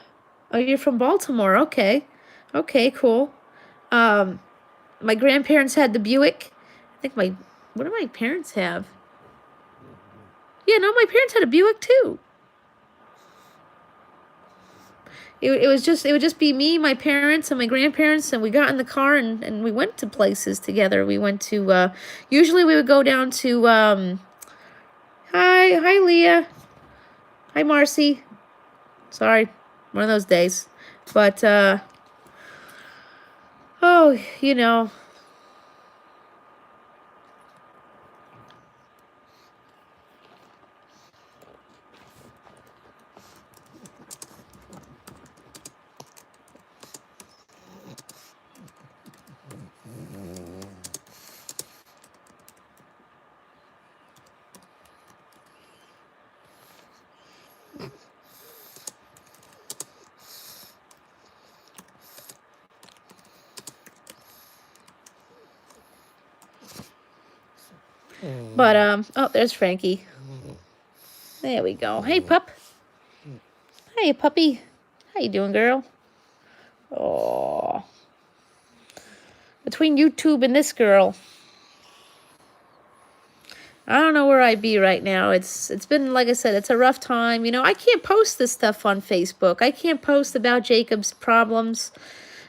A: you're from Baltimore. Okay. Okay, cool. My grandparents had the Buick. I think what do my parents have? Yeah, no, my parents had a Buick too. It would just be me, my parents, and my grandparents, and we got in the car and we went to places together. We went to usually we would go down to hi Leah. Hi Marcy. Sorry, one of those days. But oh, you know. But oh, there's Frankie. There we go. Hey pup. Hey puppy. How you doing, girl? Oh. Between YouTube and this girl, I don't know where I'd be right now. It's been, like I said, it's a rough time. You know, I can't post this stuff on Facebook. I can't post about Jacob's problems.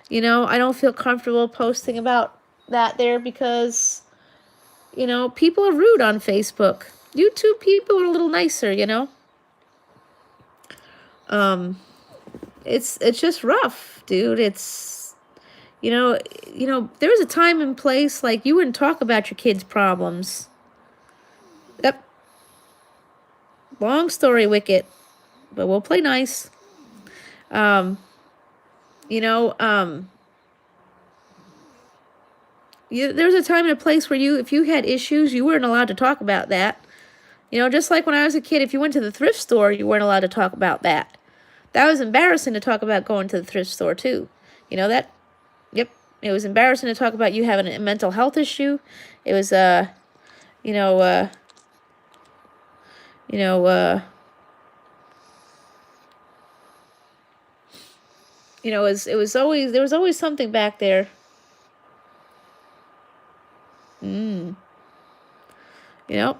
A: You know, I don't feel comfortable posting about that there because, you know, people are rude on Facebook. YouTube people are a little nicer, you know. It's just rough, dude. It's you know, there was a time and place like you wouldn't talk about your kids' problems. Yep. Long story, Wicket. But we'll play nice. You know, there was a time and a place where if you had issues, you weren't allowed to talk about that. You know, just like when I was a kid, if you went to the thrift store, you weren't allowed to talk about that. That was embarrassing to talk about going to the thrift store, too. You know that? Yep. It was embarrassing to talk about you having a mental health issue. It was, you know, You know, it was always, there was always something back there. You know,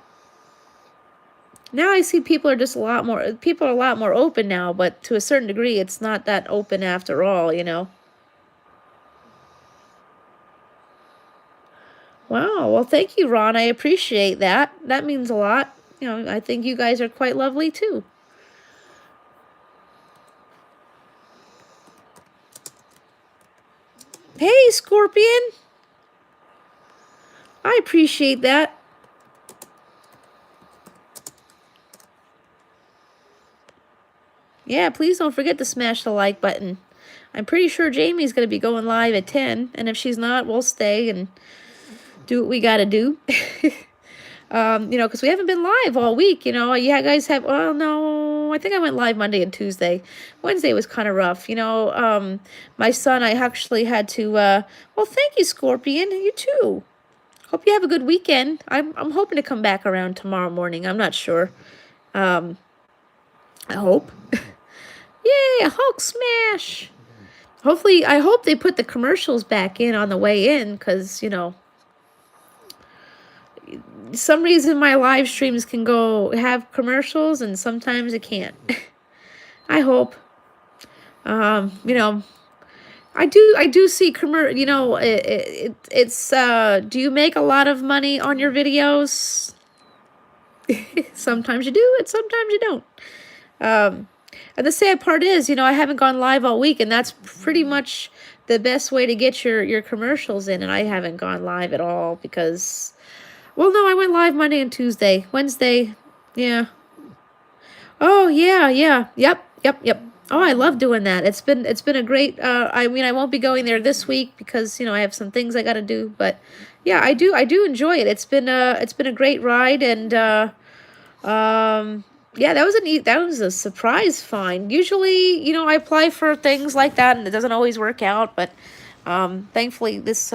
A: now I see people are just people are a lot more open now, but to a certain degree, it's not that open after all, you know. Wow. Well, thank you, Ron. I appreciate that. That means a lot. You know, I think you guys are quite lovely too. Hey, Scorpion. I appreciate that. Yeah, please don't forget to smash the like button. I'm pretty sure Jamie's going to be going live at 10, and if she's not, we'll stay and do what we got to do. You know, because we haven't been live all week, you know. Yeah, guys have, well, no, I think I went live Monday and Tuesday. Wednesday was kind of rough, you know. My son, I actually had to, well, thank you, Scorpion. You too. Hope you have a good weekend. I'm hoping to come back around tomorrow morning. I'm not sure. I hope. Yay, a Hulk smash. Hopefully, I hope they put the commercials back in on the way in, because, you know, some reason my live streams can have commercials and sometimes it can't. I hope. You know, I do see you know, it's do you make a lot of money on your videos? Sometimes you do and sometimes you don't. And the sad part is, you know, I haven't gone live all week, and that's pretty much the best way to get your commercials in, and I haven't gone live at all because, well, no, I went live Monday and Tuesday. Wednesday, yeah. Oh, yeah, yeah. Yep. Oh, I love doing that. It's been a great, I mean, I won't be going there this week because, you know, I have some things I got to do, but yeah, I do enjoy it. It's been a great ride, and yeah, that was a surprise find. Usually, you know, I apply for things like that and it doesn't always work out, but thankfully this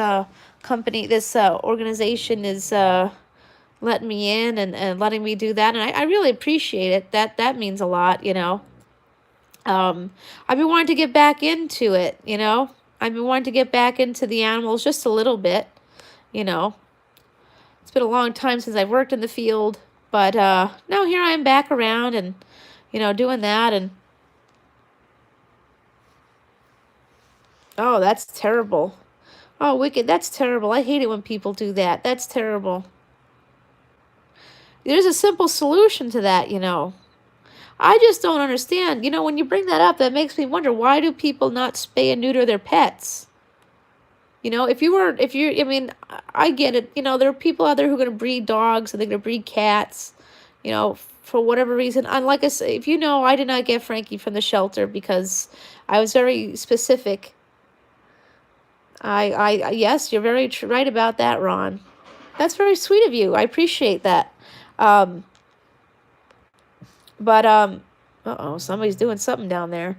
A: company, this organization is letting me in and letting me do that, and I really appreciate it. That means a lot, you know. I've been wanting to get back into it, you know. I've been wanting to get back into the animals just a little bit, you know. It's been a long time since I've worked in the field, but now here I am back around and, you know, doing that. And oh, that's terrible. Oh, wicked, that's terrible. I hate it when people do that. That's terrible. There's a simple solution to that, you know. I just don't understand. You know, when you bring that up, that makes me wonder, why do people not spay and neuter their pets? You know, I mean, I get it. You know, there are people out there who are going to breed dogs and they're going to breed cats, you know, for whatever reason. And like I say, if you know, I did not get Frankie from the shelter because I was very specific. Yes, you're very right about that, Ron. That's very sweet of you. I appreciate that. But, uh-oh, somebody's doing something down there.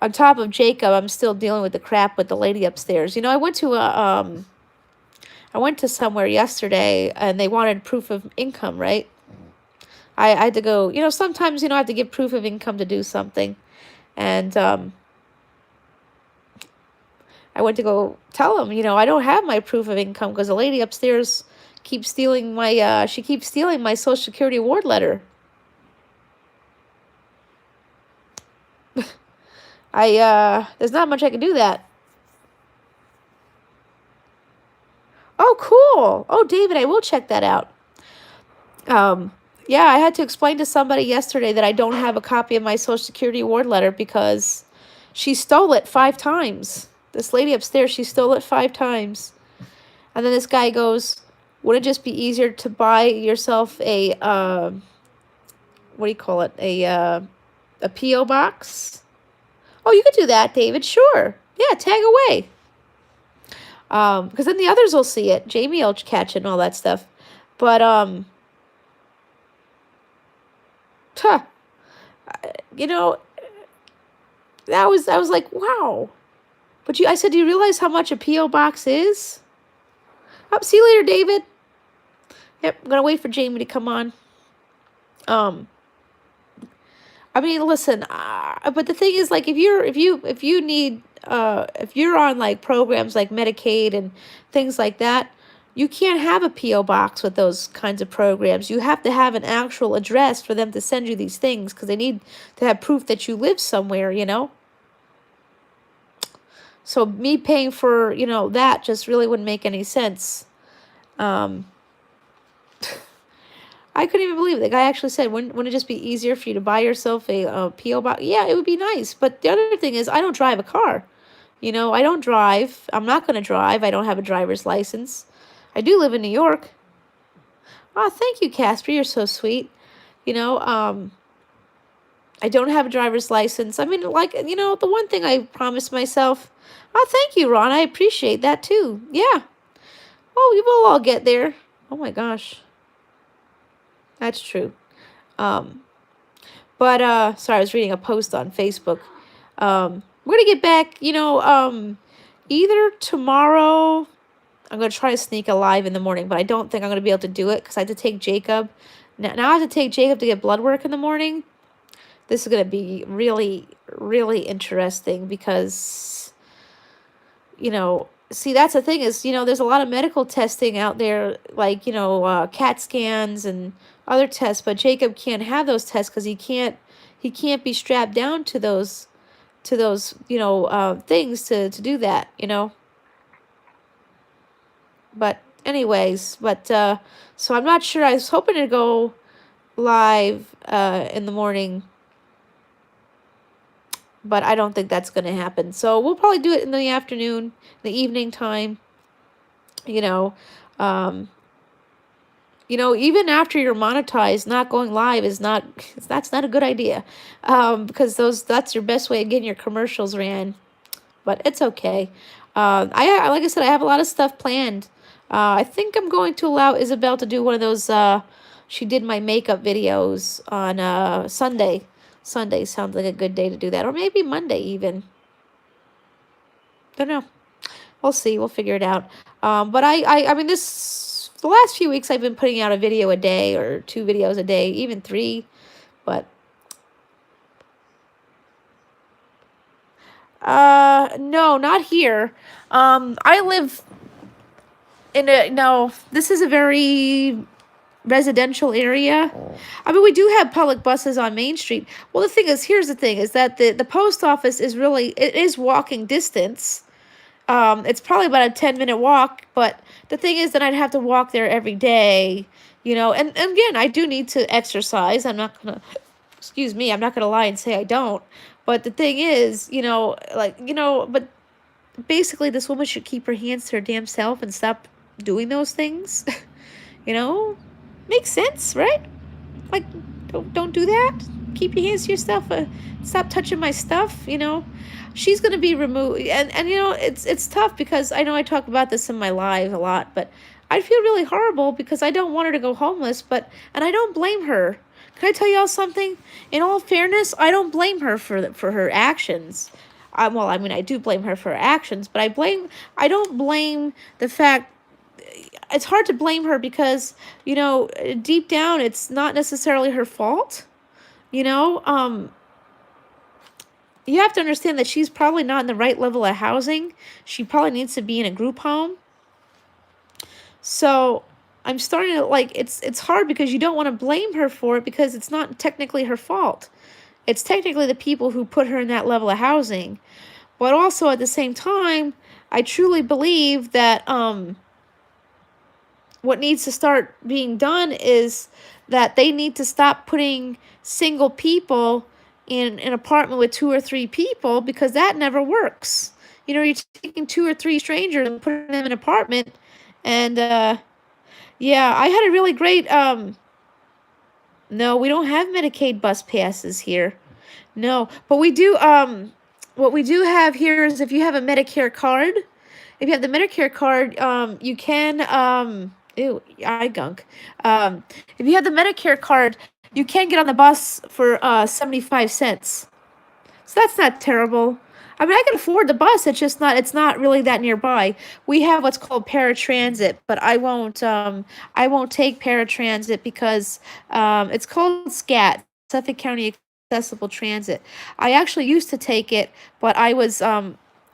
A: On top of Jacob, I'm still dealing with the crap with the lady upstairs. You know, I went to somewhere yesterday and they wanted proof of income, right? I had to go, you know, sometimes, you know, I have to give proof of income to do something. And I went to go tell them, you know, I don't have my proof of income because the lady upstairs keeps stealing my, she keeps stealing my Social Security award letter. There's not much I can do that. Oh, cool. Oh, David, I will check that out. Yeah, I had to explain to somebody yesterday that I don't have a copy of my Social Security award letter because she stole it 5 times. This lady upstairs, she stole it 5 times. And then this guy goes, wouldn't it just be easier to buy yourself a, what do you call it? A P.O. box? Oh, you could do that, David. Sure. Yeah, tag away. Because then the others will see it. Jamie will catch it and all that stuff. But, you know, I was like, wow. But I said, do you realize how much a P.O. box is? Oh, see you later, David. Yep, I'm going to wait for Jamie to come on. I mean, listen, but the thing is, like, if you're on like programs like Medicaid and things like that, you can't have a PO box with those kinds of programs. You have to have an actual address for them to send you these things because they need to have proof that you live somewhere, you know. So me paying for, that just really wouldn't make any sense. Um, I couldn't even believe it. The guy actually said, wouldn't it just be easier for you to buy yourself a P.O. box? Yeah, it would be nice. But the other thing is, I don't drive a car. I don't drive. I'm not going to drive. I don't have a driver's license. I do live in New York. Oh, thank you, Casper. You're so sweet. You know, um, I don't have a driver's license. I mean, like, the one thing I promised myself. Oh, thank you, Ron. I appreciate that too. Yeah. Oh, we will all get there. Oh my gosh. That's true. Um, But sorry, I was reading a post on Facebook. We're gonna get back, either tomorrow. I'm gonna try to sneak a live in the morning, but I don't think I'm gonna be able to do it because I have to take Jacob. Now I have to take Jacob to get blood work in the morning. This is gonna be really, really interesting because, see, that's the thing is, there's a lot of medical testing out there, like, CAT scans and other tests, but Jacob can't have those tests because he can't be strapped down to those things to do that, but anyways, so I'm not sure. I was hoping to go live in the morning, but I don't think that's going to happen. So we'll probably do it in the afternoon, the evening time. You know, um, even after you're monetized, not going live that's not a good idea, because that's your best way of getting your commercials ran. But it's okay. Like I said, I have a lot of stuff planned. I think I'm going to allow Isabel to do one of those. She did my makeup videos on Sunday. Sunday sounds like a good day to do that, or maybe Monday even. Don't know. We'll see. We'll figure it out. But I mean, the last few weeks I've been putting out a video a day or 2 videos a day, even 3. But no, not here. I live no, this is a very residential area. I mean, we do have public buses on Main Street. Well, here's the thing, is that the post office it is walking distance. It's probably about a 10-minute walk, but the thing is that I'd have to walk there every day, and again, I do need to exercise. Excuse me, I'm not gonna lie and say I don't. But the thing is, but basically this woman should keep her hands to her damn self and stop doing those things. you know? Makes sense, right? Like, don't do that. Keep your hands to yourself. Stop touching my stuff, She's going to be removed. And it's tough because I know I talk about this in my live a lot, but I feel really horrible because I don't want her to go homeless, and I don't blame her. Can I tell y'all something? In all fairness, I don't blame her for her actions. Well, I mean, I do blame her for her actions, but I don't blame the fact. It's hard to blame her because, deep down, it's not necessarily her fault. You have to understand that she's probably not in the right level of housing. She probably needs to be in a group home. So I'm starting to, it's hard because you don't want to blame her for it because it's not technically her fault. It's technically the people who put her in that level of housing. But also at the same time, I truly believe that what needs to start being done is that they need to stop putting single people in an apartment with 2 or 3 people because that never works. You're taking 2 or 3 strangers and putting them in an apartment. And, yeah, I had a really great, no, we don't have Medicaid bus passes here. No, but we do, what we do have here is if you have a Medicare card, if you have the Medicare card, you can, ew, eye gunk. If you have the Medicare card, you can get on the bus for 75 cents. So that's not terrible. I mean, I can afford the bus. It's not really that nearby. We have what's called paratransit, but I won't take paratransit because it's called SCAT, Suffolk County accessible transit. I actually used to take it, but I was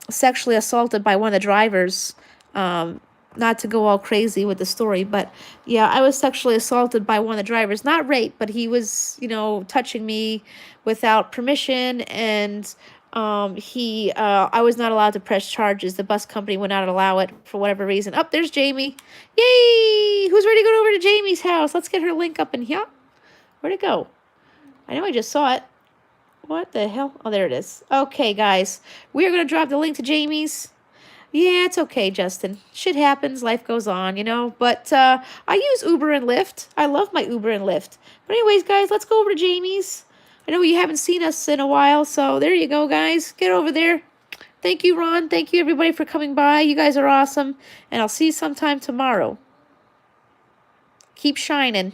A: sexually assaulted by one of the drivers. Not to go all crazy with the story, but yeah, I was sexually assaulted by one of the drivers. Not rape, but he was, touching me without permission, and I was not allowed to press charges. The bus company would not allow it for whatever reason. Up there's Jamie. Yay! Who's ready to go over to Jamie's house? Let's get her link up in here. Where'd it go? I know I just saw it. What the hell? Oh, there it is. Okay, guys. We are going to drop the link to Jamie's. Yeah, it's okay, Justin. Shit happens. Life goes on, But I use Uber and Lyft. I love my Uber and Lyft. But anyways, guys, let's go over to Jamie's. I know you haven't seen us in a while, so there you go, guys. Get over there. Thank you, Ron. Thank you, everybody, for coming by. You guys are awesome. And I'll see you sometime tomorrow. Keep shining.